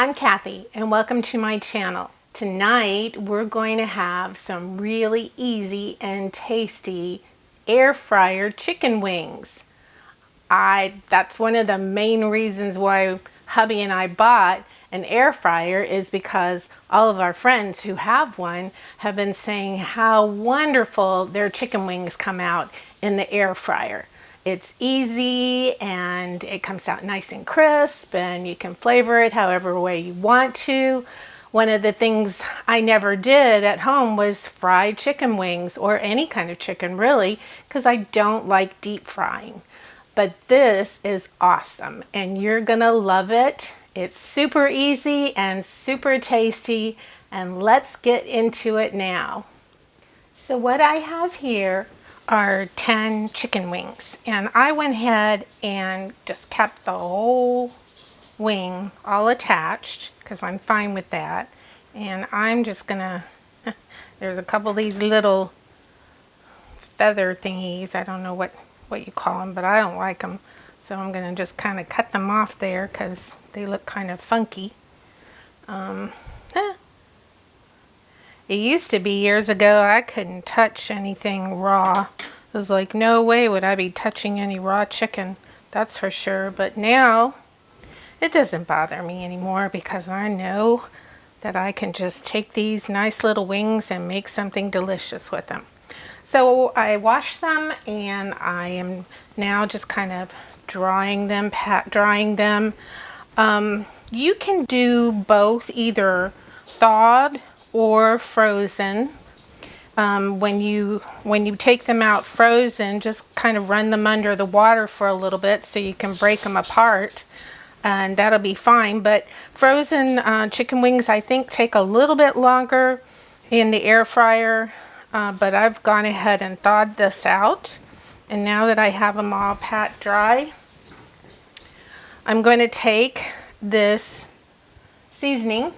I'm Kathy and welcome to my channel. Tonight we're going to have some really easy and tasty air fryer chicken wings. That's one of the main reasons why hubby and I bought an air fryer, is because all of our friends who have one have been saying how wonderful their chicken wings come out in the air fryer. It's easy and it comes out nice and crisp, and you can flavor it however way you want to. One of the things I never did at home was fried chicken wings, or any kind of chicken really, because I don't like deep frying. But this is awesome and you're gonna love it. It's super easy and super tasty, and let's get into it now. So what I have here are 10 chicken wings, and I went ahead and just kept the whole wing all attached because I'm fine with that. And I'm just gonna, there's a couple of these little feather thingies, I don't know what you call them, but I don't like them, so I'm gonna just kind of cut them off there because they look kind of funky. It used to be years ago I couldn't touch anything raw. It was like, no way would I be touching any raw chicken, that's for sure. But now it doesn't bother me anymore because I know that I can just take these nice little wings and make something delicious with them. So I washed them and I am now just kind of drying them, pat-drying them. You can do both, either thawed or frozen. When you take them out frozen, just kind of run them under the water for a little bit so you can break them apart, and that'll be fine. But frozen chicken wings, I think, take a little bit longer in the air fryer, but I've gone ahead and thawed this out. And now that I have them all pat dry, I'm going to take this seasoning,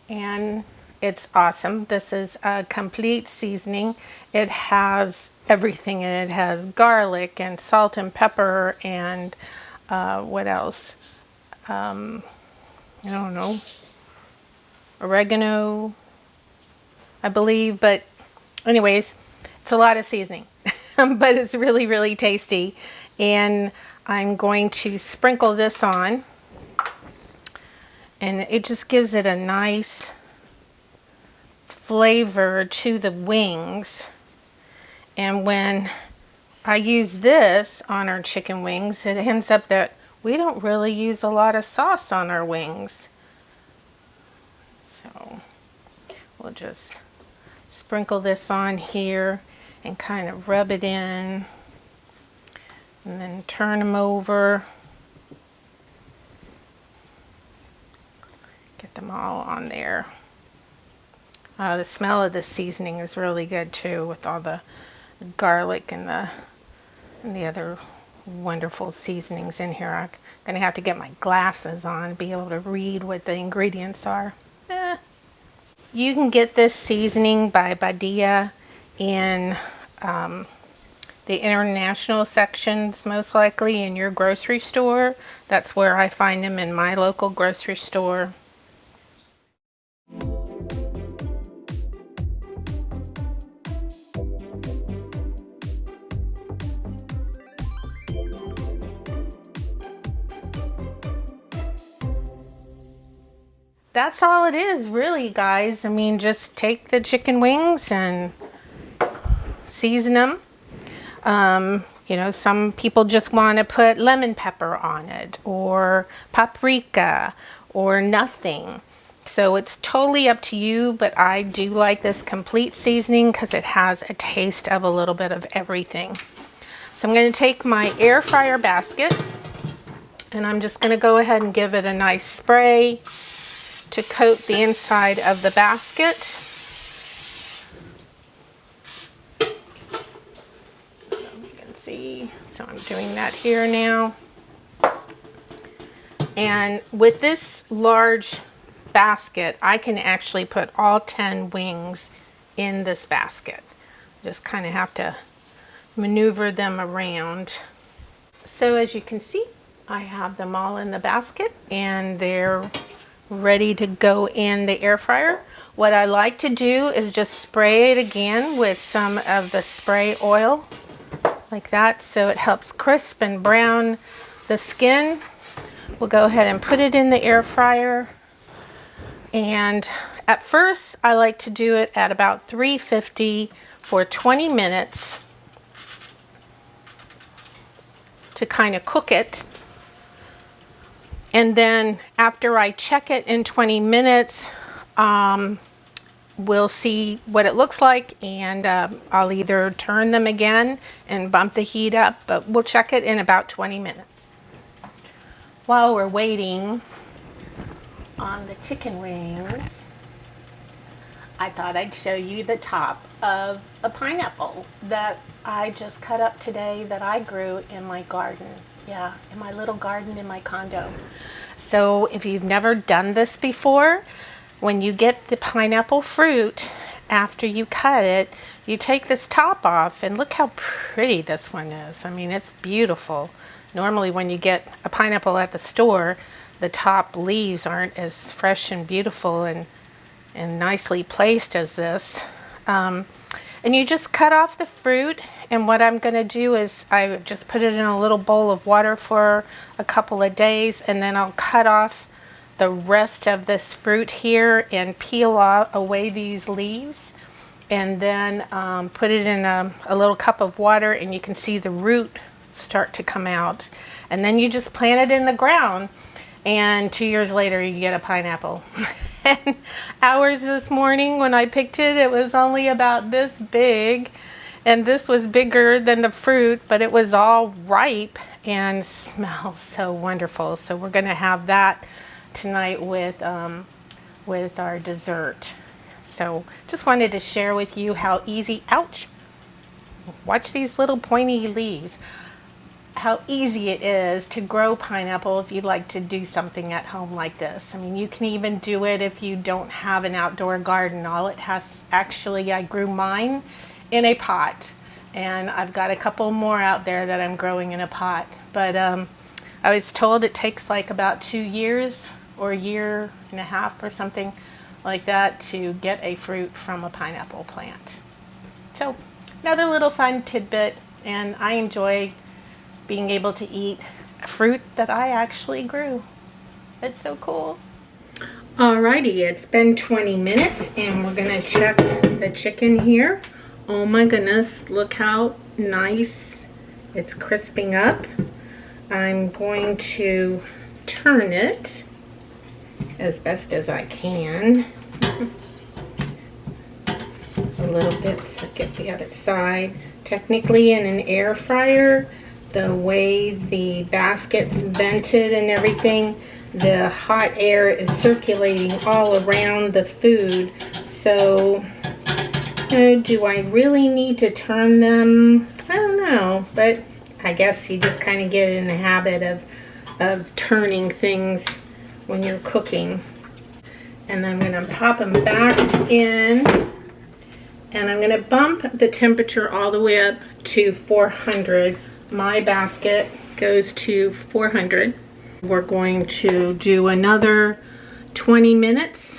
and it's awesome. This is a complete seasoning. It has everything in it. It has garlic and salt and pepper and what else? I don't know. Oregano, I believe, but anyways, it's a lot of seasoning, but it's really, really tasty. And I'm going to sprinkle this on, and it just gives it a nice flavor to the wings. And when I use this on our chicken wings, it ends up that we don't really use a lot of sauce on our wings. So we'll just sprinkle this on here and kind of rub it in, and then turn them over. Get them all on there. The smell of the seasoning is really good too, with all the garlic and the other wonderful seasonings in here. I'm gonna have to get my glasses on to be able to read what the ingredients are. You can get this seasoning by Badia in the international sections, most likely in your grocery store. That's where I find them, in my local grocery store. That's all it is, really, guys. I mean, just take the chicken wings and season them. You know, some people just want to put lemon pepper on it, or paprika, or nothing. So it's totally up to you, but I do like this complete seasoning because it has a taste of a little bit of everything. So I'm going to take my air fryer basket, and I'm just going to go ahead and give it a nice spray to coat the inside of the basket. You can see, so I'm doing that here now. And with this large basket, I can actually put all 10 wings in this basket. Just kind of have to maneuver them around. So as you can see, I have them all in the basket and they're ready to go in the air fryer. What I like to do is just spray it again with some of the spray oil like that, so it helps crisp and brown the skin. We'll go ahead and put it in the air fryer. And at first I like to do it at about 350 for 20 minutes to kind of cook it. And then after I check it in 20 minutes, we'll see what it looks like, and I'll either turn them again and bump the heat up, but we'll check it in about 20 minutes. While we're waiting on the chicken wings, I thought I'd show you the top of a pineapple that I just cut up today that I grew in my garden. Yeah, in my little garden in my condo. So if you've never done this before, when you get the pineapple fruit, after you cut it, you take this top off, and look how pretty this one is. I mean, it's beautiful. Normally when you get a pineapple at the store, the top leaves aren't as fresh and beautiful and nicely placed as this. And you just cut off the fruit, and what I'm going to do is I just put it in a little bowl of water for a couple of days, and then I'll cut off the rest of this fruit here and peel away these leaves, and then put it in a little cup of water, and you can see the root start to come out. And then you just plant it in the ground, and 2 years later you get a pineapple. And ours this morning when I picked it, it was only about this big, and this was bigger than the fruit, but it was all ripe and smells so wonderful. So we're going to have that tonight with our dessert. So just wanted to share with you how easy, ouch, watch these little pointy leaves, how easy it is to grow pineapple if you'd like to do something at home like this. I mean, you can even do it if you don't have an outdoor garden. All it has, actually, I grew mine in a pot, and I've got a couple more out there that I'm growing in a pot. But I was told it takes like about 2 years or a year and a half or something like that to get a fruit from a pineapple plant. So another little fun tidbit, and I enjoy being able to eat fruit that I actually grew. It's so cool. Alrighty, it's been 20 minutes and we're gonna check the chicken here. Oh my goodness, look how nice it's crisping up. I'm going to turn it as best as I can. A little bit so get the other side. Technically in an air fryer, the way the basket's vented and everything, the hot air is circulating all around the food. So do I really need to turn them? I don't know, but I guess you just kind of get in the habit of turning things when you're cooking. And I'm going to pop them back in, and I'm going to bump the temperature all the way up to 400. My basket goes to 400. We're going to do another 20 minutes,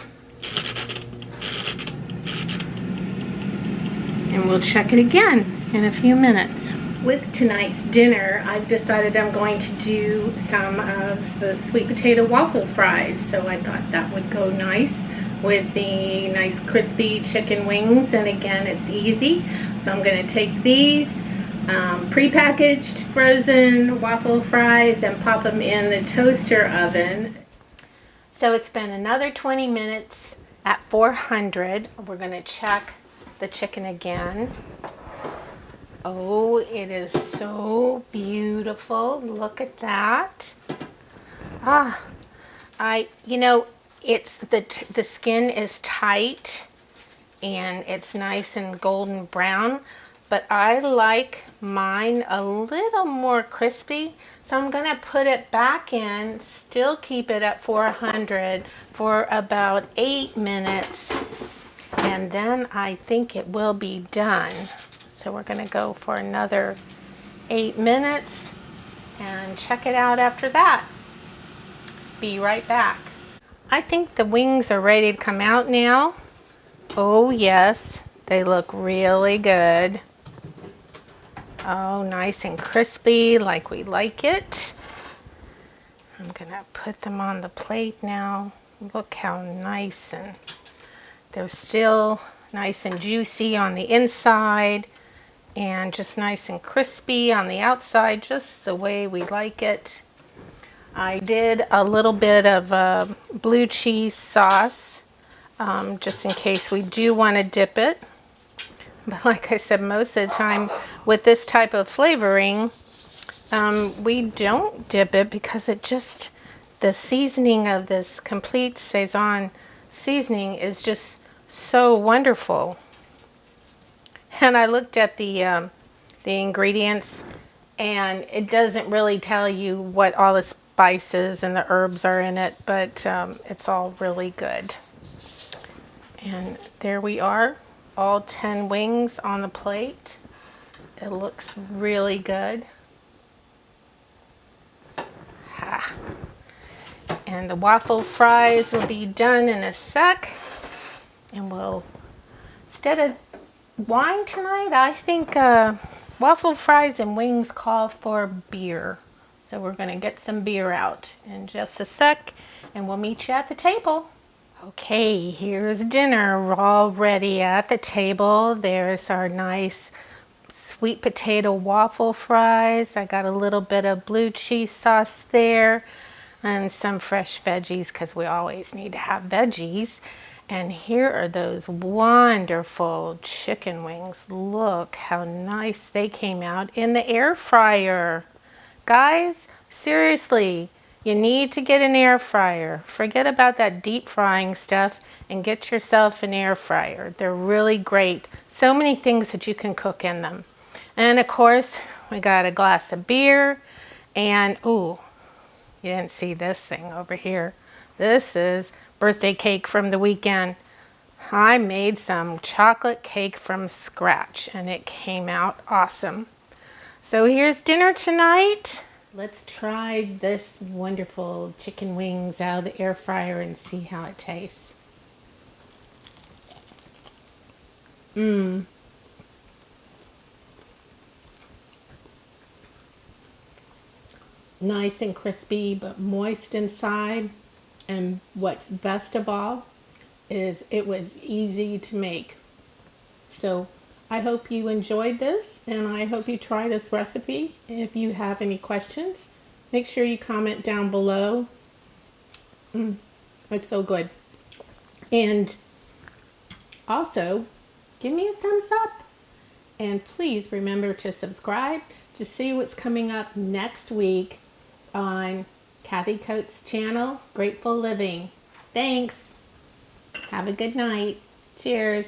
and we'll check it again in a few minutes. With tonight's dinner, I've decided I'm going to do some of the sweet potato waffle fries. So I thought that would go nice with the nice crispy chicken wings. And again, it's easy. So I'm going to take these pre-packaged frozen waffle fries and pop them in the toaster oven. So it's been another 20 minutes at 400. We're going to check the chicken again. Oh, it is so beautiful. Look at that. It's the skin is tight and it's nice and golden brown, but I like mine a little more crispy. So I'm going to put it back in, still keep it at 400 for about 8 minutes, and then I think it will be done. So we're going to go for another 8 minutes, and check it out after that. Be right back. I think the wings are ready to come out now. Oh yes, they look really good. Oh, nice and crispy like we like it. I'm gonna put them on the plate now. Look how nice, and they're still nice and juicy on the inside and just nice and crispy on the outside, just the way we like it. I did a little bit of blue cheese sauce just in case we do want to dip it. But like I said, most of the time with this type of flavoring, we don't dip it because it just, the seasoning of this complete Saison seasoning is just so wonderful. And I looked at the ingredients, and it doesn't really tell you what all the spices and the herbs are in it, but it's all really good. And there we are, all 10 wings on the plate. It looks really good. Ha. And the waffle fries will be done in a sec. And we'll, instead of wine tonight, I think waffle fries and wings call for beer. So we're going to get some beer out in just a sec, and we'll meet you at the table. Okay, here's dinner. We're all ready at the table. There's our nice sweet potato waffle fries. I got a little bit of blue cheese sauce there and some fresh veggies because we always need to have veggies. And here are those wonderful chicken wings. Look how nice they came out in the air fryer. Guys, seriously, you need to get an air fryer. Forget about that deep frying stuff and get yourself an air fryer. They're really great. So many things that you can cook in them. And of course, we got a glass of beer, and ooh, you didn't see this thing over here. This is birthday cake from the weekend. I made some chocolate cake from scratch, and it came out awesome. So here's dinner tonight. Let's try this wonderful chicken wings out of the air fryer and see how it tastes. Nice and crispy, but moist inside. And what's best of all is it was easy to make. So I hope you enjoyed this, and I hope you try this recipe. If you have any questions, make sure you comment down below. It's so good. And also, give me a thumbs up. And please remember to subscribe to see what's coming up next week on Kathy Coates' channel, Grateful Living. Thanks. Have a good night. Cheers.